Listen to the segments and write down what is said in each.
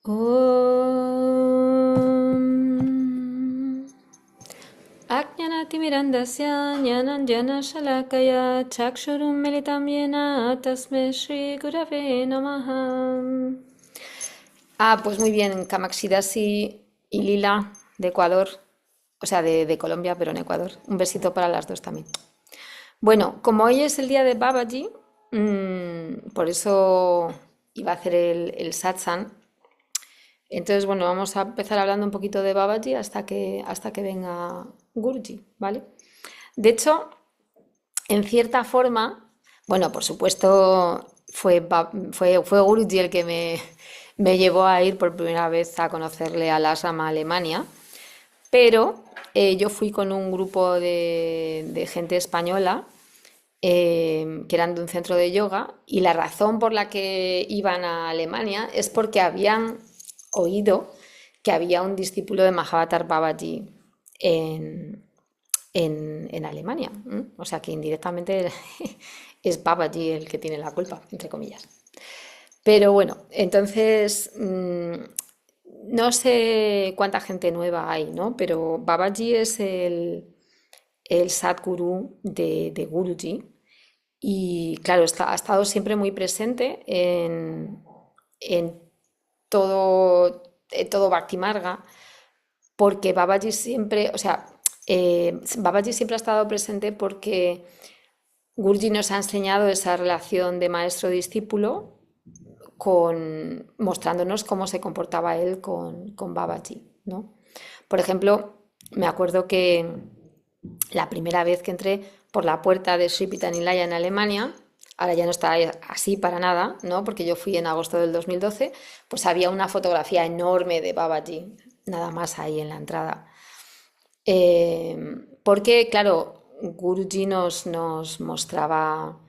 Om Ajnanatimirandasya Jnananjana Shalakaya Chakshurum Militam Yena Tasme Shri Gurave Namaha. Pues muy bien, Kamaxidasi y Lila de Ecuador, o sea, de Colombia, pero en Ecuador. Un besito para las dos también. Bueno, como hoy es el día de Babaji, por eso iba a hacer el satsang. Entonces, bueno, vamos a empezar hablando un poquito de Babaji hasta que venga Guruji, ¿vale? De hecho, en cierta forma, bueno, por supuesto, fue Guruji el que me llevó a ir por primera vez a conocerle al ashram a Alemania, pero yo fui con un grupo de gente española que eran de un centro de yoga, y la razón por la que iban a Alemania es porque habían oído que había un discípulo de Mahavatar Babaji en, en Alemania. O sea que indirectamente es Babaji el que tiene la culpa, entre comillas. Pero bueno, entonces no sé cuánta gente nueva hay, ¿no? Pero Babaji es el Sadguru de Guruji. Y claro, ha estado siempre muy presente en todo Bhakti Marga, porque Babaji siempre, o sea, Babaji siempre ha estado presente porque Guruji nos ha enseñado esa relación de maestro-discípulo, mostrándonos cómo se comportaba él con Babaji, ¿no? Por ejemplo, me acuerdo que la primera vez que entré por la puerta de Sri Pitanilaya en Alemania, ahora ya no está así para nada, ¿no? Porque yo fui en agosto del 2012, pues había una fotografía enorme de Babaji, nada más ahí en la entrada. Eh, Porque, claro, Guruji nos mostraba,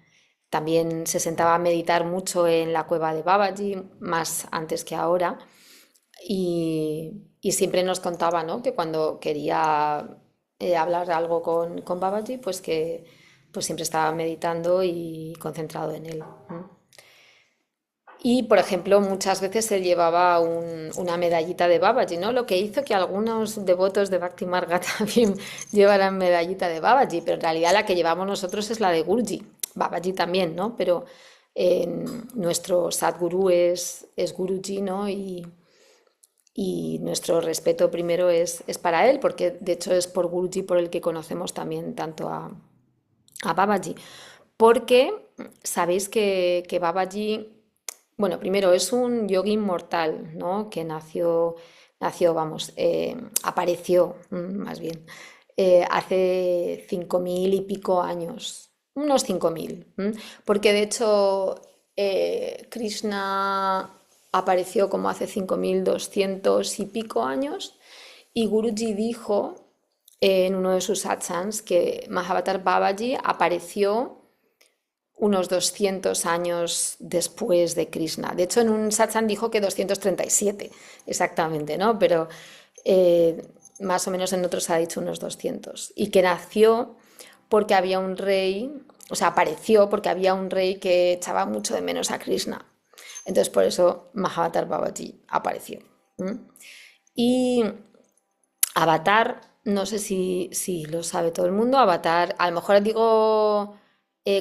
también se sentaba a meditar mucho en la cueva de Babaji, más antes que ahora, y siempre nos contaba, ¿no? Que cuando quería hablar algo con Babaji, pues que pues siempre estaba meditando y concentrado en él. Y, por ejemplo, muchas veces él llevaba una medallita de Babaji, ¿no? Lo que hizo que algunos devotos de Bhakti Marga también llevaran medallita de Babaji, pero en realidad la que llevamos nosotros es la de Guruji. Babaji también, ¿no? Pero nuestro Sadguru es Guruji, ¿no? Y nuestro respeto primero es para él, porque de hecho es por Guruji por el que conocemos también tanto a Babaji. Porque sabéis que Babaji, bueno, primero es un yogi inmortal, ¿no? Que vamos, apareció, más bien, hace 5.000 y pico años, unos 5.000, porque de hecho Krishna apareció como hace 5.200 y pico años, y Guruji dijo en uno de sus satsangs que Mahavatar Babaji apareció unos 200 años después de Krishna. De hecho, en un satsang dijo que 237 exactamente, ¿no? Pero más o menos en otros ha dicho unos 200. Y que nació porque había un rey, o sea, apareció porque había un rey que echaba mucho de menos a Krishna. Entonces, por eso Mahavatar Babaji apareció. Y Avatar, no sé si lo sabe todo el mundo. Avatar, a lo mejor digo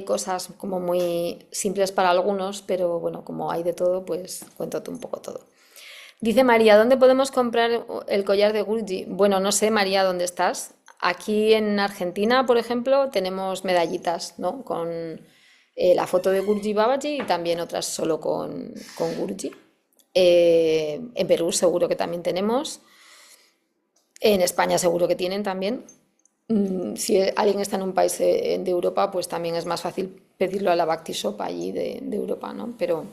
cosas como muy simples para algunos, pero bueno, como hay de todo, pues cuéntate un poco todo. Dice María, ¿dónde podemos comprar el collar de Gucci? Bueno, no sé, María, ¿dónde estás? Aquí en Argentina, por ejemplo, tenemos medallitas, ¿no? Con la foto de Gurji Babaji, y también otras solo con Gurji. En Perú seguro que también tenemos. En España seguro que tienen también. Si alguien está en un país de Europa, pues también es más fácil pedirlo a la Bhakti Shop allí de Europa, ¿no? Pero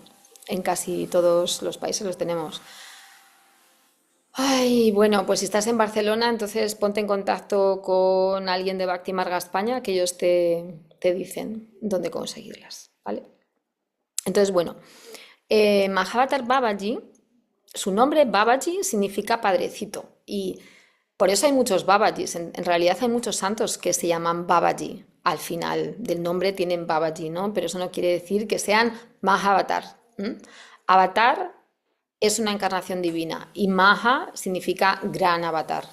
en casi todos los países los tenemos. Ay, bueno, pues si estás en Barcelona, entonces ponte en contacto con alguien de Bhakti Marga España, que ellos te dicen dónde conseguirlas, ¿vale? Entonces, bueno, Mahavatar Babaji, su nombre Babaji significa padrecito, y por eso hay muchos Babajis. En realidad hay muchos santos que se llaman Babaji. Al final del nombre tienen Babaji, ¿no? Pero eso no quiere decir que sean Mahavatar. Avatar es una encarnación divina y Maha significa gran avatar.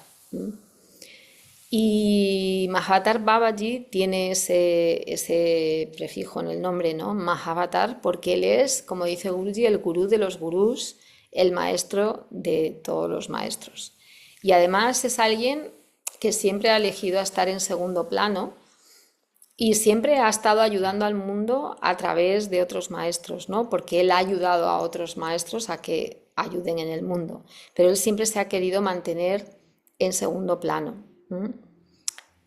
Y Mahavatar Babaji tiene ese prefijo en el nombre, ¿no? Mahavatar, porque él es, como dice Guruji, el gurú de los gurús, el maestro de todos los maestros. Y además es alguien que siempre ha elegido estar en segundo plano y siempre ha estado ayudando al mundo a través de otros maestros, ¿no? Porque él ha ayudado a otros maestros a que ayuden en el mundo. Pero él siempre se ha querido mantener en segundo plano.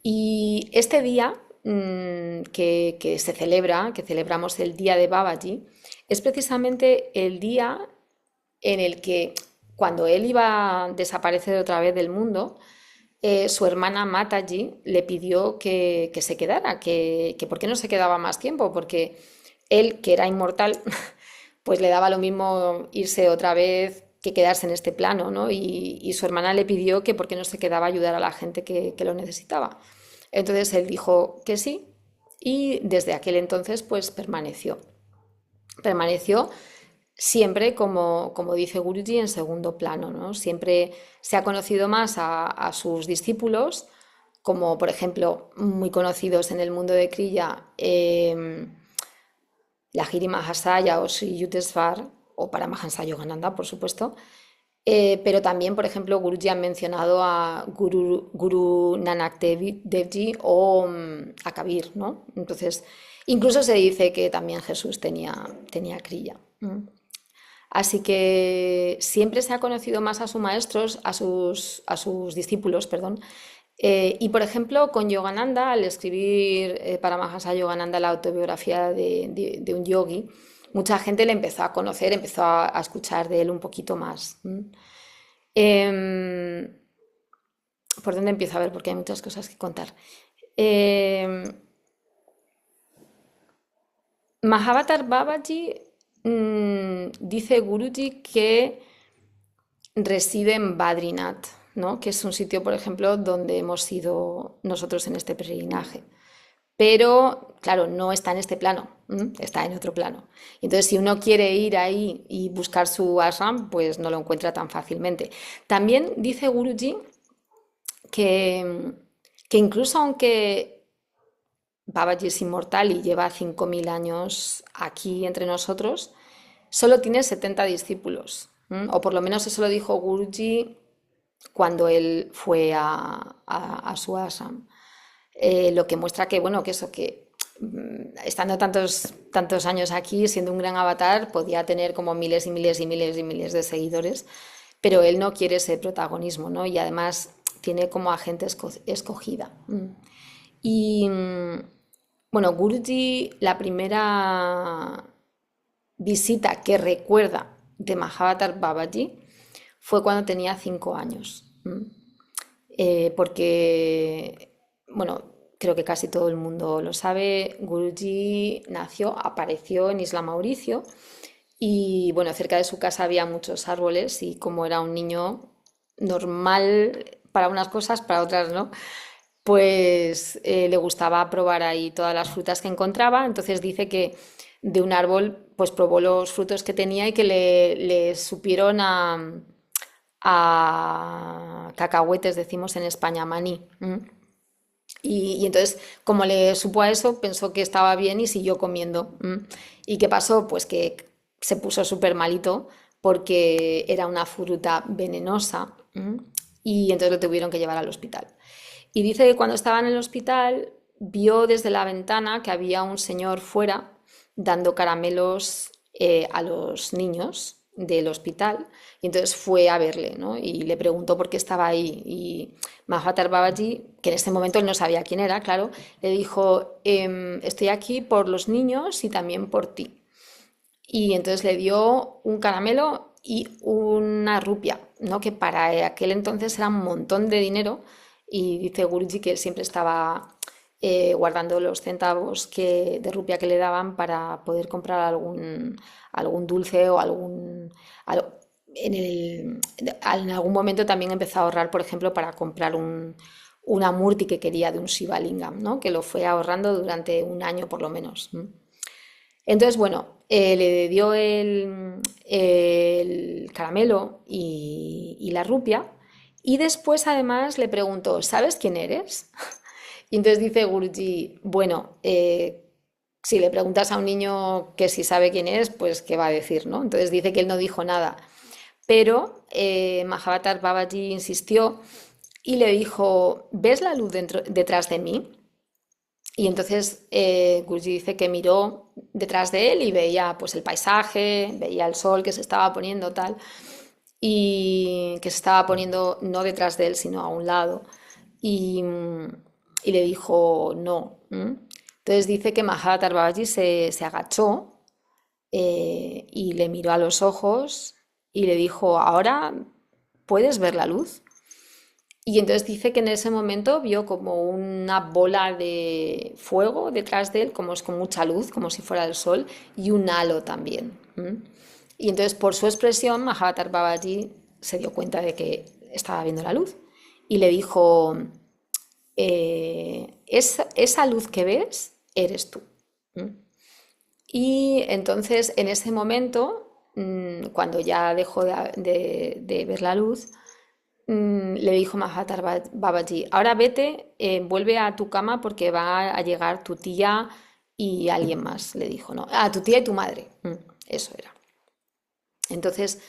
Y este día que se celebra, que celebramos el día de Babaji, es precisamente el día en el que, cuando él iba a desaparecer otra vez del mundo, su hermana Mataji le pidió que se quedara, que por qué no se quedaba más tiempo, porque él, que era inmortal, pues le daba lo mismo irse otra vez que quedarse en este plano, ¿no? Y su hermana le pidió que por qué no se quedaba a ayudar a la gente que lo necesitaba. Entonces él dijo que sí y desde aquel entonces pues permaneció. Permaneció siempre, como dice Guruji, en segundo plano, ¿no? Siempre se ha conocido más a sus discípulos, como por ejemplo muy conocidos en el mundo de Kriya, Lahiri Mahasaya o Sri Yukteswar, o Paramahansa Yogananda, por supuesto. Pero también, por ejemplo, Guruji ha mencionado a Guru Nanak Devji o a Kabir, ¿no? Entonces, incluso se dice que también Jesús tenía Kriya. Así que siempre se ha conocido más a sus maestros, a sus discípulos, perdón. Y por ejemplo, con Yogananda, al escribir Paramahansa Yogananda la autobiografía de un yogi, mucha gente le empezó a conocer, empezó a escuchar de él un poquito más. Em, ¿Por dónde empiezo? A ver, porque hay muchas cosas que contar. Mahavatar Babaji, dice Guruji que reside en Badrinath, ¿no? Que es un sitio, por ejemplo, donde hemos ido nosotros en este peregrinaje. Pero, claro, no está en este plano, está en otro plano. Entonces, si uno quiere ir ahí y buscar su ashram, pues no lo encuentra tan fácilmente. También dice Guruji que incluso aunque Babaji es inmortal y lleva 5.000 años aquí entre nosotros, solo tiene 70 discípulos. O por lo menos eso lo dijo Guruji cuando él fue a su ashram. Lo que muestra que, bueno, que eso, que estando tantos años aquí, siendo un gran avatar, podía tener como miles y miles y miles y miles de seguidores, pero él no quiere ese protagonismo, ¿no? Y además tiene como a gente escogida. Y bueno, Guruji, la primera visita que recuerda de Mahavatar Babaji fue cuando tenía 5 años. Porque, bueno, creo que casi todo el mundo lo sabe, Guruji apareció en Isla Mauricio y, bueno, cerca de su casa había muchos árboles y como era un niño normal para unas cosas, para otras no, pues le gustaba probar ahí todas las frutas que encontraba, entonces dice que de un árbol pues probó los frutos que tenía y que le supieron a cacahuetes, decimos en España, maní. Y entonces, como le supo a eso, pensó que estaba bien y siguió comiendo. ¿Y qué pasó? Pues que se puso súper malito porque era una fruta venenosa. Y entonces lo tuvieron que llevar al hospital. Y dice que cuando estaba en el hospital vio desde la ventana que había un señor fuera dando caramelos a los niños del hospital y entonces fue a verle, ¿no? Y le preguntó por qué estaba ahí y Mahavatar Babaji, que en ese momento él no sabía quién era, claro, le dijo, estoy aquí por los niños y también por ti. Y entonces le dio un caramelo y una rupia, ¿no? Que para aquel entonces era un montón de dinero y dice Guruji que él siempre estaba guardando los centavos de rupia que le daban para poder comprar algún dulce o en algún momento también empezó a ahorrar, por ejemplo, para comprar una murti que quería de un Shiva Lingam, ¿no? Que lo fue ahorrando durante un año por lo menos. Entonces, bueno, le dio el caramelo y la rupia. Y después además le preguntó, ¿sabes quién eres? Y entonces dice Guruji, bueno, si le preguntas a un niño que si sabe quién es, pues qué va a decir, ¿no? Entonces dice que él no dijo nada. Pero Mahavatar Babaji insistió y le dijo, ¿ves la luz detrás de mí? Y entonces Guruji dice que miró detrás de él y veía pues el paisaje, veía el sol que se estaba poniendo tal, y que se estaba poniendo no detrás de él, sino a un lado. Y, y le dijo no. Entonces dice que Mahavatar Babaji se agachó y le miró a los ojos y le dijo, ¿ahora puedes ver la luz? Y entonces dice que en ese momento vio como una bola de fuego detrás de él, como es con mucha luz, como si fuera el sol, y un halo también. Y entonces por su expresión, Mahavatar Babaji se dio cuenta de que estaba viendo la luz y le dijo, esa luz que ves, eres tú. Y entonces en ese momento, cuando ya dejó de ver la luz, le dijo Mahatar Babaji, ahora vete, vuelve a tu cama porque va a llegar tu tía y alguien más, le dijo, ¿no? Ah, tu tía y tu madre. Eso era. Entonces,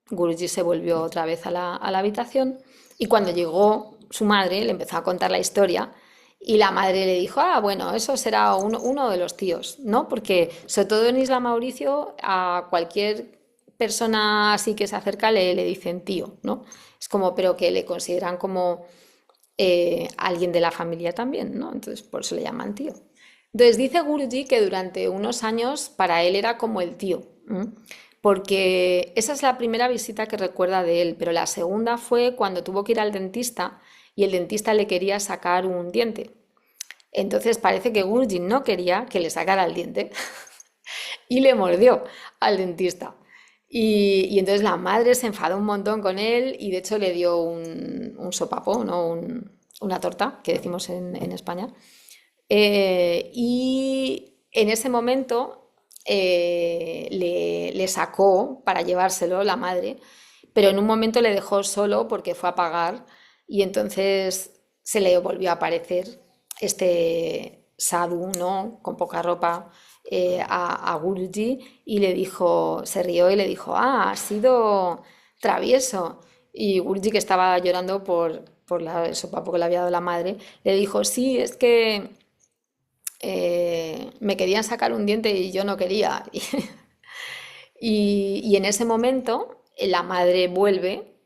Guruji se volvió otra vez a la habitación y cuando llegó su madre le empezó a contar la historia y la madre le dijo, ah, bueno, eso será uno de los tíos, ¿no? Porque sobre todo en Isla Mauricio a cualquier persona así que se acerca le dicen tío, ¿no? Es como, pero que le consideran como alguien de la familia también, ¿no? Entonces por eso le llaman tío. Entonces dice Guruji que durante unos años para él era como el tío, porque esa es la primera visita que recuerda de él, pero la segunda fue cuando tuvo que ir al dentista y el dentista le quería sacar un diente. Entonces parece que Guruji no quería que le sacara el diente y le mordió al dentista. Y entonces la madre se enfadó un montón con él y de hecho le dio un sopapo, ¿no? Una torta, que decimos en España. Y en ese momento le sacó para llevárselo la madre, pero en un momento le dejó solo porque fue a pagar y entonces se le volvió a aparecer este sadhu, ¿no? Con poca ropa a Guruji y le dijo, se rió y le dijo, ah, has sido travieso. Y Guruji, que estaba llorando por el sopapo que le había dado la madre, le dijo, sí, es que me querían sacar un diente y yo no quería. Y en ese momento la madre vuelve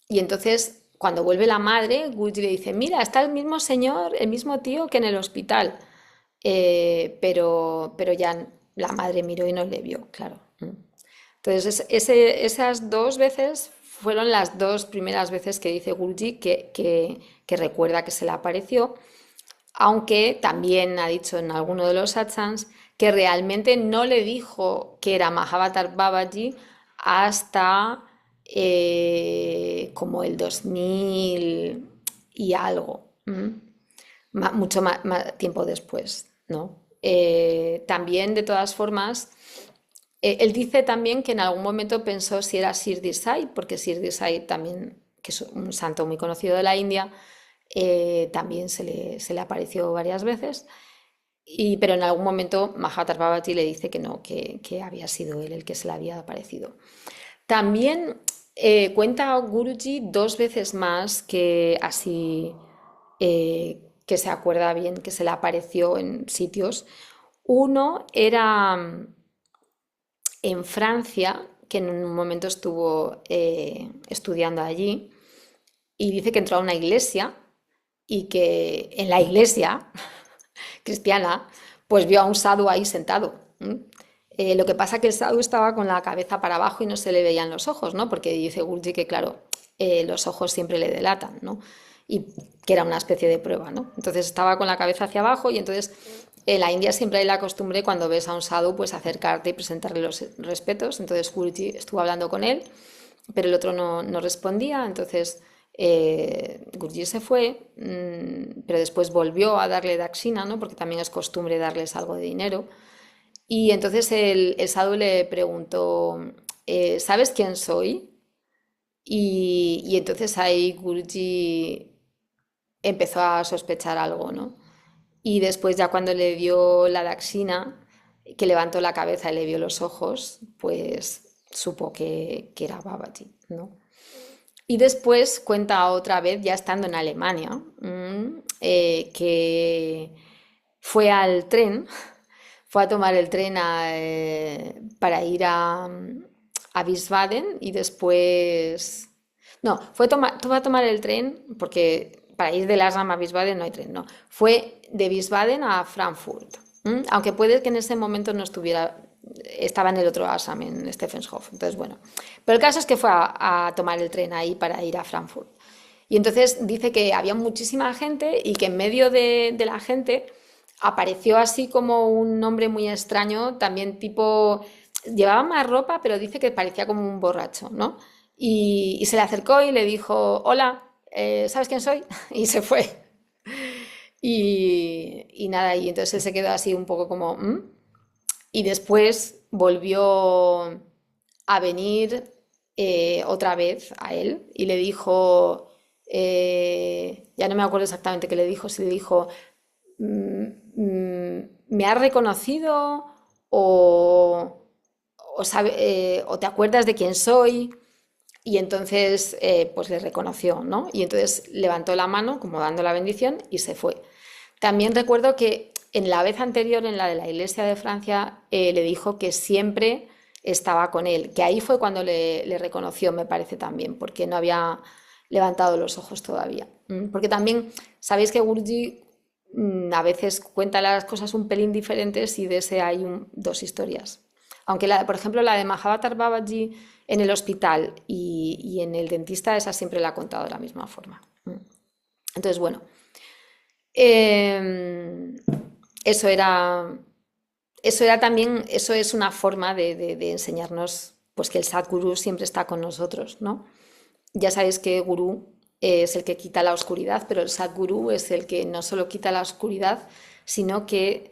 y entonces cuando vuelve la madre, Gucci le dice, mira, está el mismo señor, el mismo tío que en el hospital. Pero ya la madre miró y no le vio, claro. Entonces esas dos veces fueron las dos primeras veces que dice Guruji que recuerda que se le apareció, aunque también ha dicho en alguno de los satsangs que realmente no le dijo que era Mahavatar Babaji hasta como el 2000 y algo, mucho más tiempo después, ¿no? También, de todas formas, él dice también que en algún momento pensó si era Shirdi Sai, porque Shirdi Sai también, que es un santo muy conocido de la India, también se le apareció varias veces, pero en algún momento Mahatar Babaji le dice que no, que había sido él el que se le había aparecido. También cuenta Guruji dos veces más que así, que se acuerda bien que se le apareció en sitios. Uno era en Francia, que en un momento estuvo estudiando allí, y dice que entró a una iglesia y que en la iglesia cristiana, pues vio a un sadhu ahí sentado. Lo que pasa que el sadhu estaba con la cabeza para abajo y no se le veían los ojos, ¿no? Porque dice Guruji que, claro, los ojos siempre le delatan, ¿no? Y que era una especie de prueba, ¿no? Entonces estaba con la cabeza hacia abajo y entonces en la India siempre hay la costumbre cuando ves a un sadhu pues acercarte y presentarle los respetos. Entonces Guruji estuvo hablando con él, pero el otro no respondía, entonces Guruji se fue, pero después volvió a darle dakshina, ¿no? Porque también es costumbre darles algo de dinero. Y entonces el sadhu le preguntó, ¿sabes quién soy? Y entonces ahí Guruji empezó a sospechar algo, ¿no? Y después ya cuando le dio la daxina, que levantó la cabeza y le vio los ojos, pues supo que era Babaji, ¿no? Y después cuenta otra vez, ya estando en Alemania, que fue al tren, fue a tomar el tren para ir a Wiesbaden y después... No, fue a tomar el tren porque para ir de Lasram a Wiesbaden no hay tren, no. Fue de Wiesbaden a Frankfurt. Aunque puede que en ese momento no estuviera, estaba en el otro Assam, en Stephanshof. Entonces, bueno. Pero el caso es que fue a tomar el tren ahí para ir a Frankfurt. Y entonces dice que había muchísima gente y que en medio de la gente apareció así como un hombre muy extraño, también tipo, llevaba más ropa, pero dice que parecía como un borracho, ¿no? Y se le acercó y le dijo, hola, ¿sabes quién soy? Y se fue. Y nada, y entonces él se quedó así un poco como... "¿Mm?". Y después volvió a venir otra vez a él y le dijo, ya no me acuerdo exactamente qué le dijo, si le dijo, "Mm, ¿me has reconocido o, o te acuerdas de quién soy?". Y entonces, pues le reconoció, ¿no? Y entonces levantó la mano, como dando la bendición, y se fue. También recuerdo que en la vez anterior, en la de la Iglesia de Francia, le dijo que siempre estaba con él, que ahí fue cuando le reconoció, me parece también, porque no había levantado los ojos todavía. Porque también, sabéis que Gurdjieff a veces cuenta las cosas un pelín diferentes y de ese hay dos historias. Aunque, por ejemplo, la de Mahavatar Babaji en el hospital y en el dentista, esa siempre la ha contado de la misma forma. Entonces, bueno, eh, eso era, eso era también, eso es una forma de enseñarnos pues que el Sadguru siempre está con nosotros, ¿no? Ya sabéis que Gurú es el que quita la oscuridad, pero el Sadguru es el que no solo quita la oscuridad, sino que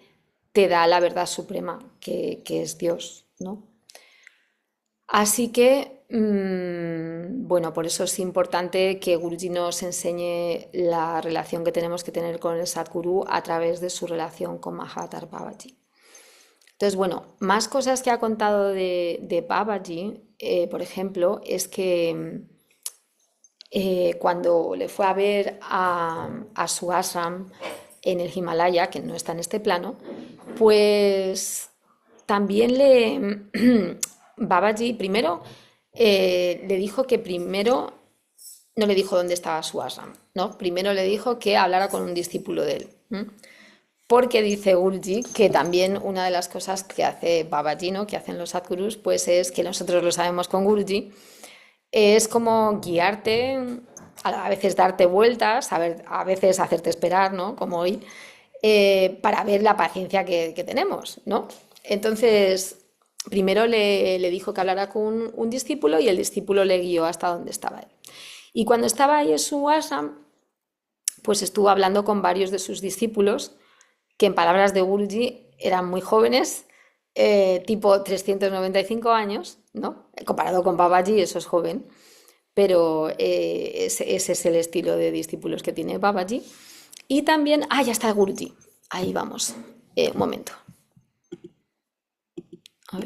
te da la verdad suprema, que es Dios, ¿no? Así que, bueno, por eso es importante que Guruji nos enseñe la relación que tenemos que tener con el Sadguru a través de su relación con Mahavatar Babaji. Entonces, bueno, más cosas que ha contado de Babaji, por ejemplo, es que cuando le fue a ver a su ashram en el Himalaya, que no está en este plano, pues también Babaji primero le dijo que primero no le dijo dónde estaba su ashram, ¿no? Primero le dijo que hablara con un discípulo de él. Porque dice Gurji que también una de las cosas que hace Babaji, ¿no? Que hacen los Sadgurus, pues es que nosotros lo sabemos con Gurji, es como guiarte, a veces darte vueltas, a veces hacerte esperar, ¿no? Como hoy, para ver la paciencia que tenemos, ¿no? Entonces, primero le dijo que hablara con un discípulo y el discípulo le guió hasta donde estaba él. Y cuando estaba ahí en su ashram, pues estuvo hablando con varios de sus discípulos, que en palabras de Guruji eran muy jóvenes, tipo 395 años, ¿no? Comparado con Babaji, eso es joven, pero ese es el estilo de discípulos que tiene Babaji. Y también, ya está Guruji, ahí vamos, un momento.